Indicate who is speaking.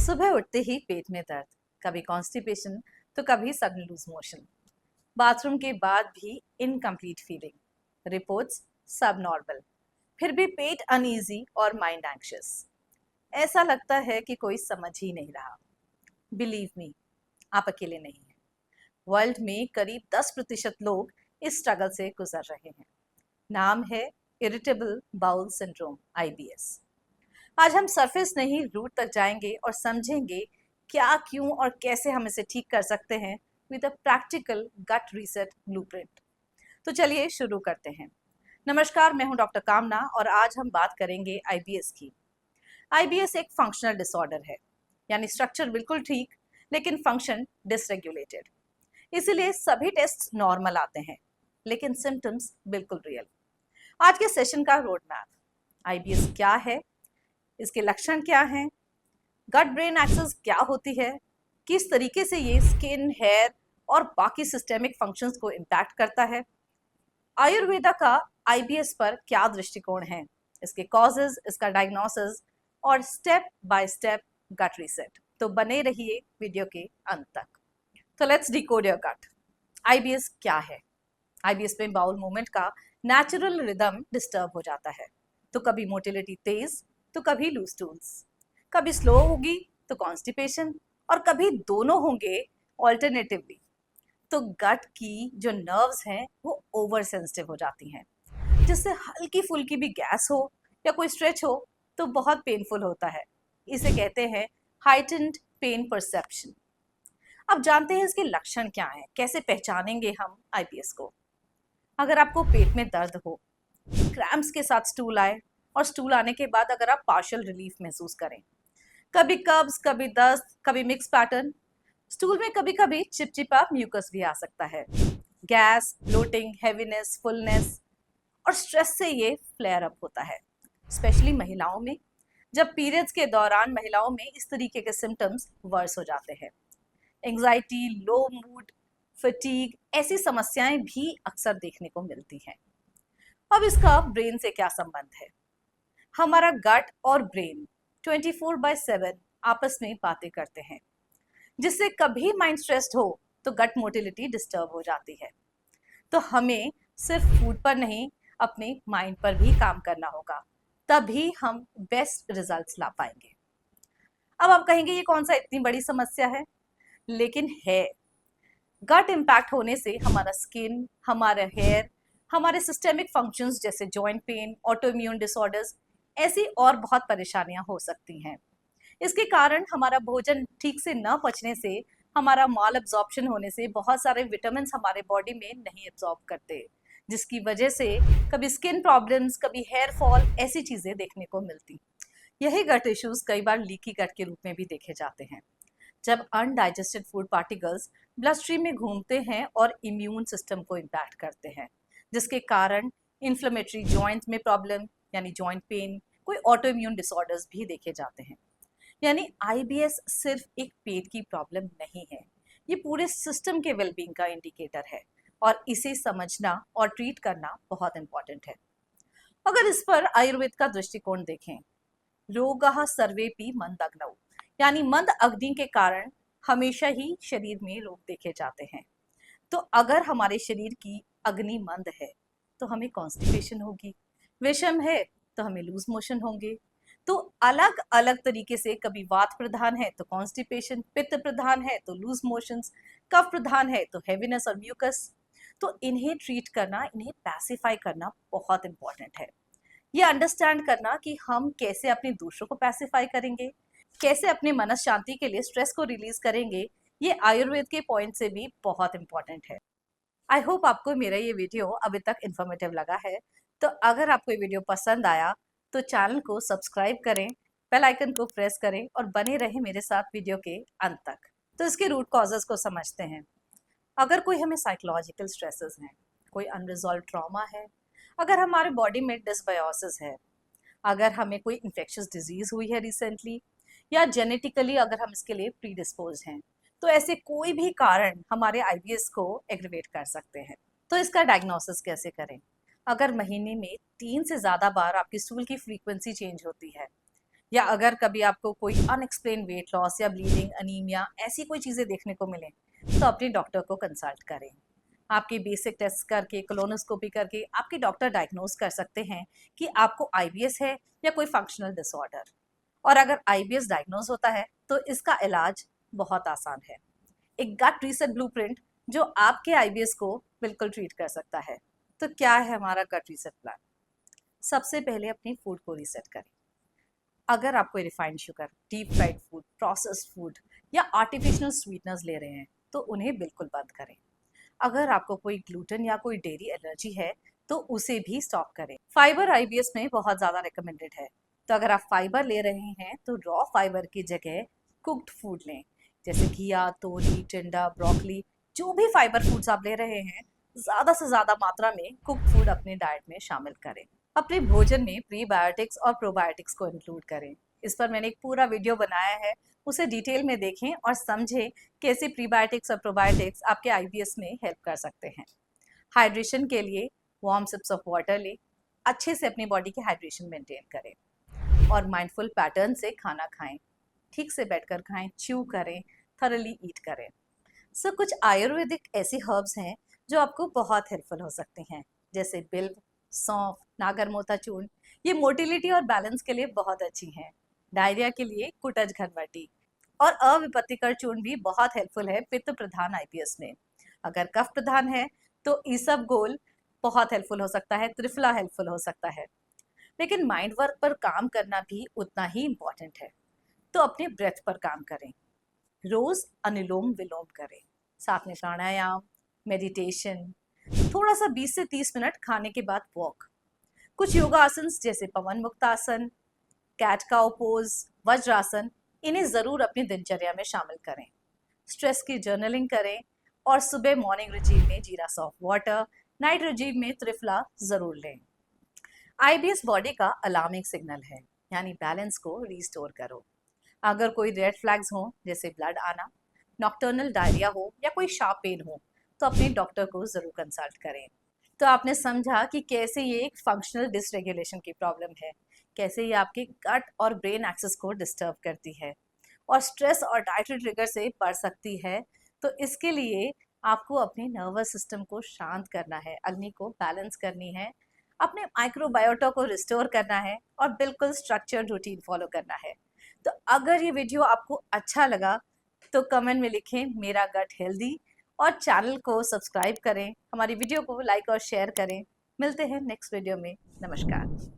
Speaker 1: सुबह उठते ही पेट में दर्द, कभी कॉन्स्टिपेशन तो कभी सडन लूज मोशन। बाथरूम के बाद भी इनकम्प्लीट फीलिंग, रिपोर्ट्स सब नॉर्मल, फिर भी पेट अनईजी और माइंड एंग्शियस। ऐसा लगता है कि कोई समझ ही नहीं रहा। बिलीव मी, आप अकेले नहीं हैं। वर्ल्ड में करीब 10% लोग इस स्ट्रगल से गुजर रहे हैं। नाम है इरिटेबल बाउल सिंड्रोम, IBS। आज हम सरफेस नहीं रूट तक जाएंगे और समझेंगे क्या, क्यों और कैसे हम इसे ठीक कर सकते हैं with a practical gut reset blueprint. तो चलिए शुरू करते हैं। नमस्कार, मैं हूं डॉक्टर कामना और आज हम बात करेंगे IBS की। IBS एक फंक्शनल डिसऑर्डर है, यानी स्ट्रक्चर बिल्कुल ठीक लेकिन फंक्शन डिसरेगुलेटेड। इसीलिए सभी टेस्ट नॉर्मल आते हैं लेकिन सिम्टम्स बिल्कुल रियल। आज के सेशन का रोड मैप, IBS क्या है, इसके लक्षण क्या हैं, गट ब्रेन एक्सेस क्या होती है, किस तरीके से ये स्किन, हेयर और बाकी सिस्टेमिक फंक्शंस को इम्पैक्ट करता है, आयुर्वेदा का IBS पर क्या दृष्टिकोण है, इसके कॉजेज, इसका डायग्नोसिस और step by step gut reset. तो बने रहिए वीडियो के अंत तक। तो let's decode your gut. IBS क्या है? IBS में बाउल मूवमेंट का नेचुरल रिदम डिस्टर्ब हो जाता है। तो कभी मोटिलिटी तेज तो कभी लूज स्टूल्स, कभी स्लो होगी तो कॉन्स्टिपेशन और कभी दोनों होंगे ऑल्टरनेटिवली। तो गट की जो नर्व्स हैं वो ओवर सेंसिटिव हो जाती हैं, जिससे हल्की फुल्की भी गैस हो या कोई स्ट्रेच हो तो बहुत पेनफुल होता है। इसे कहते हैं हाइटेंड पेन परसेप्शन। अब जानते हैं इसके लक्षण क्या हैं, कैसे पहचानेंगे हम IBS को। अगर आपको पेट में दर्द हो, क्रैम्प्स के साथ स्टूल आए और स्टूल आने के बाद अगर आप पार्शियल रिलीफ महसूस करें, कभी कब्ज, कभी दस्त, कभी मिक्स पैटर्न, स्टूल में कभी कभी चिपचिपा म्यूकस भी आ सकता है, गैस, ब्लोटिंग, हैवीनेस, फुलनेस और स्ट्रेस से ये फ्लेयर अप होता है, स्पेशली महिलाओं में। जब पीरियड्स के दौरान महिलाओं में इस तरीके के सिम्टम्स वर्स हो जाते हैं। एंग्जाइटी, लो मूड, फटीग, ऐसी समस्याएं भी अक्सर देखने को मिलती हैं। अब इसका ब्रेन से क्या संबंध है? हमारा गट और ब्रेन 24/7 आपस में बातें करते हैं, जिससे कभी माइंड स्ट्रेस्ड हो तो गट मोटिलिटी डिस्टर्ब हो जाती है। तो हमें सिर्फ फूड पर नहीं, अपने माइंड पर भी काम करना होगा, तभी हम बेस्ट रिजल्ट्स ला पाएंगे। अब आप कहेंगे ये कौन सा इतनी बड़ी समस्या है, लेकिन है। गट इम्पैक्ट होने से हमारा स्किन, हमारा हेयर, हमारे सिस्टेमिक फंक्शंस जैसे joint pain, auto immune disorders, ऐसी और बहुत परेशानियां हो सकती हैं। इसके कारण हमारा भोजन ठीक से न पचने से, हमारा माल एब्जॉर्प्शन होने से बहुत सारे विटामिन हमारे बॉडी में नहीं एब्जॉर्ब करते, जिसकी वजह से कभी स्किन प्रॉब्लम्स, कभी हेयर फॉल, ऐसी चीजें देखने को मिलती। यही गट इश्यूज कई बार लीकी गट के रूप में भी देखे जाते हैं, जब undigested food particles blood stream में घूमते हैं और इम्यून सिस्टम को इम्पैक्ट करते हैं, जिसके कारण इन्फ्लेमेटरी जॉइंट में प्रॉब्लम यानी जॉइंट पेन, कोई ऑटो इम्यून डिसऑर्डर्स भी देखे जाते हैं। यानी IBS सिर्फ एक पेट की प्रॉब्लम नहीं है, ये पूरे सिस्टम के वेलबींग का इंडिकेटर है और इसे समझना और ट्रीट करना बहुत इंपॉर्टेंट है। अगर इस पर आयुर्वेद का दृष्टिकोण देखें, रोगः सर्वेपि मंदग्नौ, यानी मंद अग्नि के कारण हमेशा ही शरीर में रोग देखे जाते हैं। तो अगर हमारे शरीर की अग्नि मंद है तो हमें कॉन्स्टिपेशन होगी, विषम है तो हमें लूज मोशन होंगे। तो अलग अलग तरीके से, कभी वात प्रधान है तो कॉन्स्टिपेशन, पित्त प्रधान है तो लूज मोशंस, कफ प्रधान है तो हेवीनेस और म्यूकस। तो इन्हें ट्रीट करना, इन्हें पैसिफाई करना बहुत इंपॉर्टेंट है। ये अंडरस्टैंड करना कि हम कैसे अपने दूसरों को पैसिफाई करेंगे, कैसे अपने मनस शांति के लिए स्ट्रेस को रिलीज करेंगे, ये आयुर्वेद के पॉइंट से भी बहुत इंपॉर्टेंट है। आई होप आपको मेरा ये वीडियो अभी तक इन्फॉर्मेटिव लगा है। तो अगर आपको ये वीडियो पसंद आया तो चैनल को सब्सक्राइब करें, बेल आइकन को प्रेस करें और बने रहें मेरे साथ वीडियो के अंत तक। तो इसके रूट कॉजेज को समझते हैं। अगर कोई हमें साइकोलॉजिकल स्ट्रेसेस हैं, कोई अनरिजॉल्व ट्रॉमा है, अगर हमारे बॉडी में डिसबायोसिस है, अगर हमें कोई इन्फेक्शियस डिजीज हुई है रिसेंटली, या जेनेटिकली अगर हम इसके लिए प्रीडिस्पोज हैं, तो ऐसे कोई भी कारण हमारे IBS को एग्रीवेट कर सकते हैं। तो इसका डायग्नोसिस कैसे करें? अगर महीने में 3 से ज़्यादा बार आपकी स्टूल की फ्रीक्वेंसी चेंज होती है, या अगर कभी आपको कोई अनएक्सप्लेन वेट लॉस या ब्लीडिंग, अनीमिया ऐसी कोई चीज़ें देखने को मिले तो अपने डॉक्टर को कंसल्ट करें। आपके बेसिक टेस्ट करके, कोलोनोस्कोपी करके आपके डॉक्टर डायग्नोज कर सकते हैं कि आपको आईबीएस है या कोई फंक्शनल डिसऑर्डर। और अगर आईबीएस डायग्नोज होता है तो इसका इलाज बहुत आसान है। एक गट रीसेट ब्लूप्रिंट जो आपके आईबीएस को बिल्कुल ट्रीट कर सकता है। तो क्या है हमारा गट रीसेट प्लान? सबसे पहले अपनी फूड को रीसेट करें। अगर आप कोई refined sugar, deep fried food, processed food या आर्टिफिशियल स्वीटनर्स ले रहे हैं तो उन्हें बिल्कुल बंद करें। अगर आपको कोई ग्लूटेन या कोई डेयरी एलर्जी है तो उसे भी स्टॉप करें। फाइबर आईबीएस में बहुत ज़्यादा रिकमेंडेड है, तो अगर आप फाइबर ले रहे हैं तो रॉ फाइबर की जगह कुक्ड फूड लें, जैसे घिया, तोरी, टिंडा, ब्रोकली। जो भी फाइबर फूड्स आप ले रहे हैं, ज़्यादा से ज़्यादा मात्रा में कुक्ड फूड अपने डाइट में शामिल करें। अपने भोजन में प्रीबायोटिक्स और प्रोबायोटिक्स को इंक्लूड करें। इस पर मैंने एक पूरा वीडियो बनाया है, उसे डिटेल में देखें और समझें कैसे प्रीबायोटिक्स और प्रोबायोटिक्स आपके आईबीएस में हेल्प कर सकते हैं। हाइड्रेशन के लिए वार्म सिप्स ऑफ वाटर लें, अच्छे से अपनी बॉडी की हाइड्रेशन मेंटेन करें और माइंडफुल पैटर्न से खाना खाएं। ठीक से बैठकर खाएं, च्यू करें, थरली ईट करें। कुछ आयुर्वेदिक ऐसी हर्ब्स हैं जो आपको बहुत हेल्पफुल हो सकते हैं, जैसे बिल्व, सौंफ, नागरमोथा चूर्ण। ये मोटिलिटी और बैलेंस के लिए बहुत अच्छी हैं। डायरिया के लिए कुटज घनवटी और अविपत्तिकर चूर्ण भी बहुत हेल्पफुल है पित्त प्रधान आईबीएस में। अगर कफ प्रधान है तो ईसबगोल बहुत हेल्पफुल हो सकता है, त्रिफला हेल्पफुल हो सकता है। लेकिन माइंड वर्क पर काम करना भी उतना ही इम्पोर्टेंट है, तो अपने ब्रेथ पर काम करें। रोज अनुलोम विलोम करें, साथ में प्राणायाम, मेडिटेशन, थोड़ा सा 20 से 30 मिनट खाने के बाद वॉक। कुछ योगा आसन जैसे पवन मुक्तासन, कैट काउ पोज, वज्रासन, इन्हें जरूर अपनी दिनचर्या में शामिल करें। स्ट्रेस की जर्नलिंग करें और सुबह मॉर्निंग रिजीव में जीरा सॉफ्ट वाटर, नाइट रिजीव में त्रिफला जरूर लें। आईबीएस बॉडी का अलार्मिंग सिग्नल है, यानी बैलेंस को रिस्टोर करो। अगर कोई रेड फ्लैग्स हो, जैसे ब्लड आना, नॉक्टर्नल डायरिया हो या कोई शार्प पेन हो, तो अपने डॉक्टर को जरूर कंसल्ट करें। तो आपने समझा कि कैसे ये एक फंक्शनल डिसरेगुलेशन की प्रॉब्लम है, कैसे ये आपके गट और ब्रेन एक्सेस को डिस्टर्ब करती है और स्ट्रेस और डाइटरी ट्रिगर से बढ़ सकती है। तो इसके लिए आपको अपने नर्वस सिस्टम को शांत करना है, अग्नि को बैलेंस करनी है, अपने माइक्रोबायोटा को रिस्टोर करना है और बिल्कुल स्ट्रक्चर्ड रूटीन फॉलो करना है। तो अगर ये वीडियो आपको अच्छा लगा तो कमेंट में लिखें मेरा गट हेल्दी और चैनल को सब्सक्राइब करें, हमारी वीडियो को लाइक और शेयर करें। मिलते हैं नेक्स्ट वीडियो में। नमस्कार।